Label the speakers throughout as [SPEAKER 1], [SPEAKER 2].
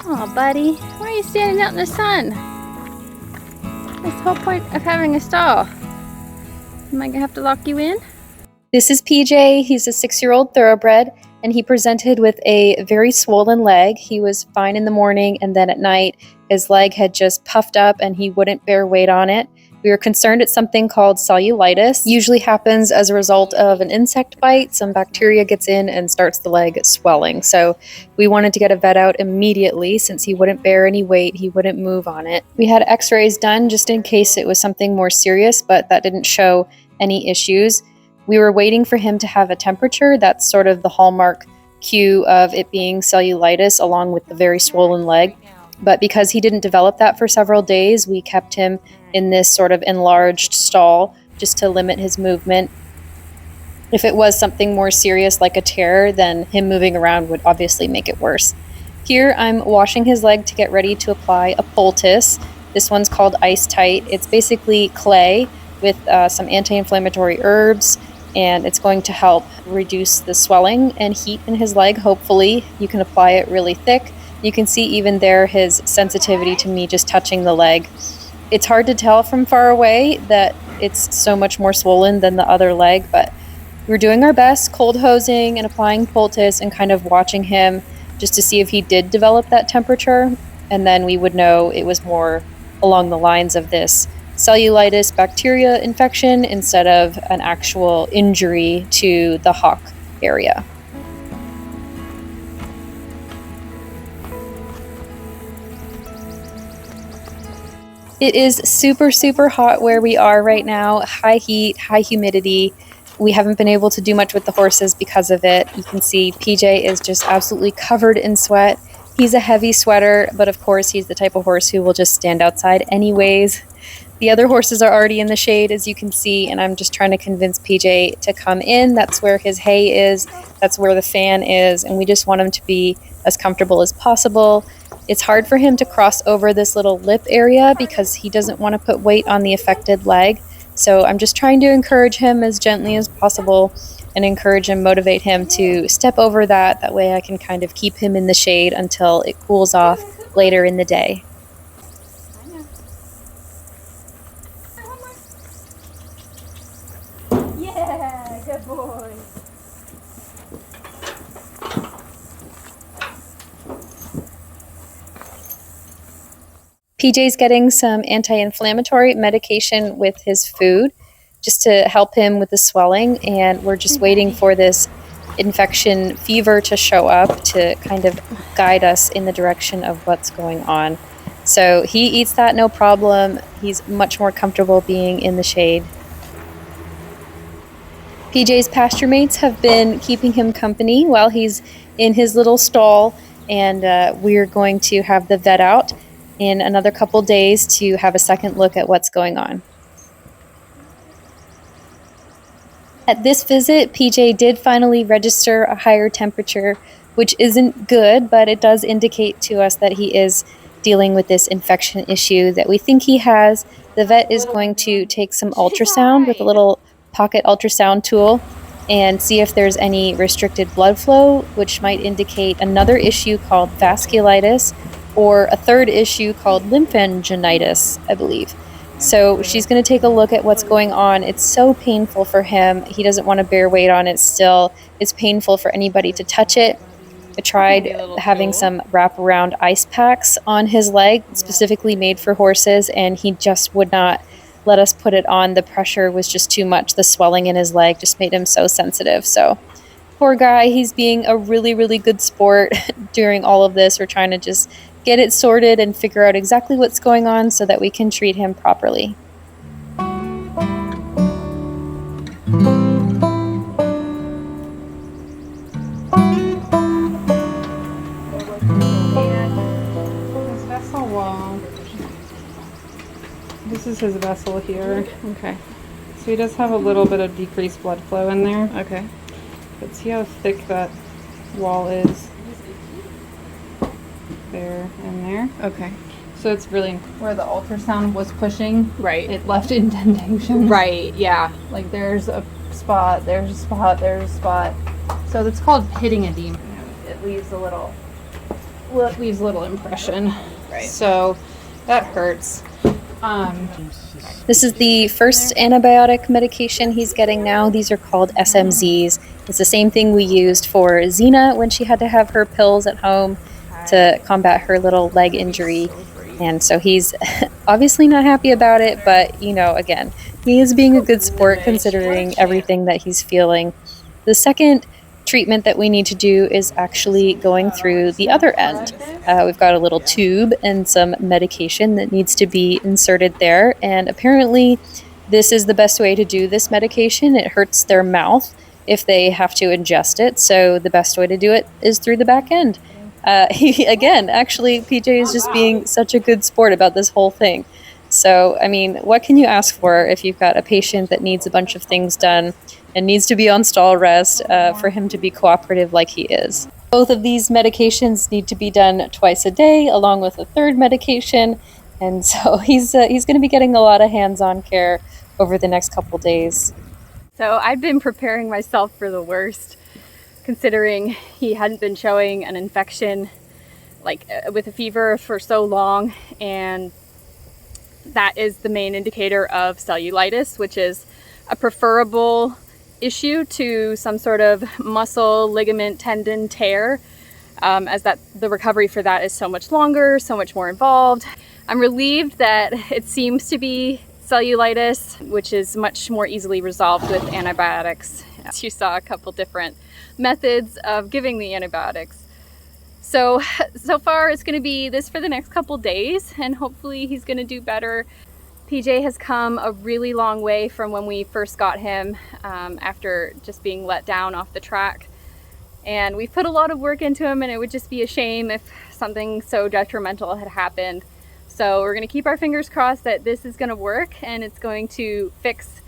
[SPEAKER 1] Oh, buddy, why are you standing out in the sun? That's the whole point of having a stall. Am I gonna have to lock you in?
[SPEAKER 2] This is PJ. He's a 6-year-old thoroughbred, and he presented with a very swollen leg. He was fine in the morning, and then at night, his leg had just puffed up and he wouldn't bear weight on it. We were concerned it's something called cellulitis. Usually happens as a result of an insect bite. Some bacteria gets in and starts the leg swelling. So we wanted to get a vet out immediately since he wouldn't bear any weight. He wouldn't move on it. We had x-rays done just in case it was something more serious, but that didn't show any issues. We were waiting for him to have a temperature. That's sort of the hallmark cue of it being cellulitis, along with the very swollen leg. But because he didn't develop that for several days, we kept him in this sort of enlarged stall just to limit his movement. If it was something more serious like a tear, then him moving around would obviously make it worse. Here I'm washing his leg to get ready to apply a poultice. This one's called Ice Tight. It's basically clay with some anti-inflammatory herbs, and it's going to help reduce the swelling and heat in his leg. Hopefully you can apply it really thick. You can see even there his sensitivity to me just touching the leg. It's hard to tell from far away that it's so much more swollen than the other leg, but we're doing our best, cold hosing and applying poultice and kind of watching him just to see if he did develop that temperature, and then we would know it was more along the lines of this cellulitis bacteria infection instead of an actual injury to the hock area. It is super, super hot where we are right now. High heat, high humidity. We haven't been able to do much with the horses because of it. You can see PJ is just absolutely covered in sweat. He's a heavy sweater, but of course he's the type of horse who will just stand outside anyways. The other horses are already in the shade, as you can see, and I'm just trying to convince PJ to come in. That's where his hay is. That's where the fan is, and we just want him to be as comfortable as possible. It's hard for him to cross over this little lip area because he doesn't want to put weight on the affected leg. So I'm just trying to encourage him as gently as possible and encourage and motivate him to step over that. That way I can kind of keep him in the shade until it cools off later in the day.
[SPEAKER 1] Yeah, good boy.
[SPEAKER 2] PJ's getting some anti-inflammatory medication with his food just to help him with the swelling, and we're just waiting for this infection fever to show up to kind of guide us in the direction of what's going on. So he eats that no problem. He's much more comfortable being in the shade. PJ's pasture mates have been keeping him company while he's in his little stall, and we're going to have the vet out in another couple days to have a second look at what's going on. At this visit, PJ did finally register a higher temperature, which isn't good, but it does indicate to us that he is dealing with this infection issue that we think he has. The vet is going to take some ultrasound with a little pocket ultrasound tool and see if there's any restricted blood flow, which might indicate another issue called vasculitis, or a third issue called lymphanginitis, I believe. So she's going to take a look at what's going on. It's so painful for him. He doesn't want to bear weight on it still. It's painful for anybody to touch it. I tried having some wraparound ice packs on his leg, specifically made for horses, and he just would not let us put it on. The pressure was just too much. The swelling in his leg just made him so sensitive. So poor guy, he's being a really, really good sport during all of this. We're trying to just get it sorted and figure out exactly what's going on so that we can treat him properly.
[SPEAKER 3] This is his vessel here. Okay. So he does have a little bit of decreased blood flow in there.
[SPEAKER 1] Okay.
[SPEAKER 3] But see how thick that wall is? There and there.
[SPEAKER 1] Okay.
[SPEAKER 3] So it's really where the ultrasound was pushing.
[SPEAKER 1] Right.
[SPEAKER 3] It left indentations.
[SPEAKER 1] Right, yeah.
[SPEAKER 3] Like there's a spot, there's a spot, there's a spot. So it's called pitting edema. It leaves a little leaves little impression.
[SPEAKER 1] Right.
[SPEAKER 3] So that hurts.
[SPEAKER 2] This is the first antibiotic medication he's getting now. These are called SMZs. It's the same thing we used for Xena when she had to have her pills at home to combat her little leg injury. And so he's obviously not happy about it, but you know, again, he is being a good sport considering everything that he's feeling. The second treatment that we need to do is actually going through the other end. We've got a little tube and some medication that needs to be inserted there, and apparently this is the best way to do this medication. It hurts their mouth if they have to ingest it, so the best way to do it is through the back end. Again, actually, PJ is just being such a good sport about this whole thing. So, I mean, what can you ask for if you've got a patient that needs a bunch of things done and needs to be on stall rest for him to be cooperative like he is? Both of these medications need to be done twice a day, along with a third medication. And so he's going to be getting a lot of hands-on care over the next couple days.
[SPEAKER 1] So I've been preparing myself for the worst, considering he hadn't been showing an infection like with a fever for so long, and that is the main indicator of cellulitis, which is a preferable issue to some sort of muscle, ligament, tendon tear, as that the recovery for that is so much longer, so much more involved. I'm relieved that it seems to be cellulitis, which is much more easily resolved with antibiotics. You saw a couple different methods of giving the antibiotics. So far it's going to be this for the next couple days, and hopefully he's going to do better. PJ has come a really long way from when we first got him after just being let down off the track. And we've put a lot of work into him, and it would just be a shame if something so detrimental had happened. So we're going to keep our fingers crossed that this is going to work and it's going to fix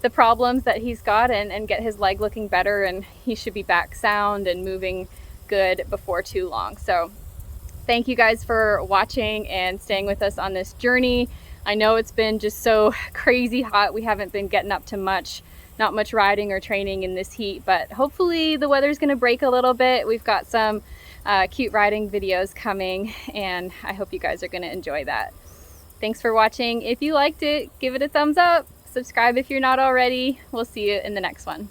[SPEAKER 1] the problems that he's got and get his leg looking better, and he should be back sound and moving good before too long. So thank you guys for watching and staying with us on this journey. I know it's been just so crazy hot. We haven't been getting up to not much riding or training in this heat, but hopefully the weather's going to break a little bit. We've got some cute riding videos coming, and I hope you guys are going to enjoy that. Thanks for watching. If you liked it, give it a thumbs up. Subscribe if you're not already. We'll see you in the next one.